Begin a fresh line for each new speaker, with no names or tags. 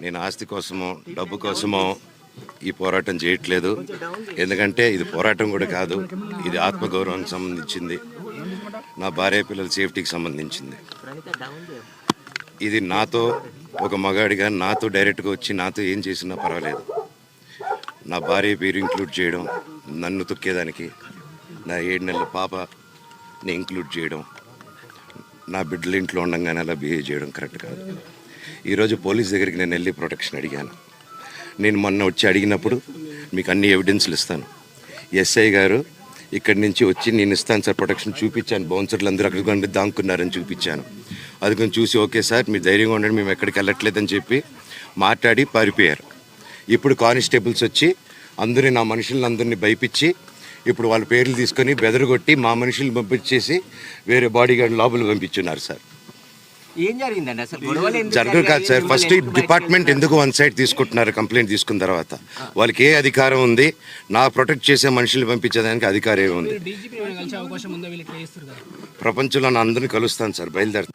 నేను ఆస్తి కోసమో డబ్బు కోసమో ఈ పోరాటం చేయట్లేదు. ఎందుకంటే ఇది పోరాటం కూడా కాదు, ఇది ఆత్మగౌరవానికి సంబంధించింది, నా భార్య పిల్లల సేఫ్టీకి సంబంధించింది. ఇది నాతో ఒక మగాడిగా నాతో డైరెక్ట్గా వచ్చి నాతో ఏం చేసినా పర్వాలేదు. నా భార్య పేరు ఇంక్లూడ్ చేయడం, నన్ను తొక్కేదానికి, నా 7 నెలల పాపని ఇంక్లూడ్ చేయడం, నా బిడ్డల ఇంట్లో ఉండగానే అలా బిహేవ్ చేయడం కరెక్ట్ కాదు. ఈరోజు పోలీస్ దగ్గరికి నేను వెళ్ళి ప్రొటెక్షన్ అడిగాను. నేను మొన్న వచ్చి అడిగినప్పుడు మీకు అన్ని ఎవిడెన్స్లు ఇస్తాను, ఎస్ఐ గారు ఇక్కడి నుంచి వచ్చి నేను ఇస్తాను సార్ ప్రొటెక్షన్ చూపించాను, బౌన్సర్లు అందరూ అక్కడికి దాక్కున్నారని చూపించాను. అది కొంచెం చూసి ఓకే సార్ మీరు ధైర్యంగా ఉండండి, మేము ఎక్కడికి వెళ్ళట్లేదని చెప్పి మాట్లాడి పారిపోయారు. ఇప్పుడు కానిస్టేబుల్స్ వచ్చి అందరినీ నా మనుషులను అందరినీ భయపించి ఇప్పుడు వాళ్ళ పేర్లు తీసుకొని బెదరగొట్టి మా మనుషులు పంపించేసి వేరే బాడీ గార్డ్ లోపల పంపించున్నారు సార్.
ఏం జరిగిందండి అసలు? గొడవలు
జరగదు కాదు సార్. ఫస్ట్ డిపార్ట్మెంట్ ఎందుకు వన్ సైడ్ తీసుకుంటున్నారు? కంప్లైంట్ తీసుకున్న తర్వాత వాళ్ళకి ఏ అధికారం ఉంది? నా ప్రొటెక్ట్ చేసే మనుషులు పంపించేదానికి అధికారం ఏముంది? ప్రపంచంలో నా అందరినీ కలుస్తాను సార్, బయలుదేరుతాను.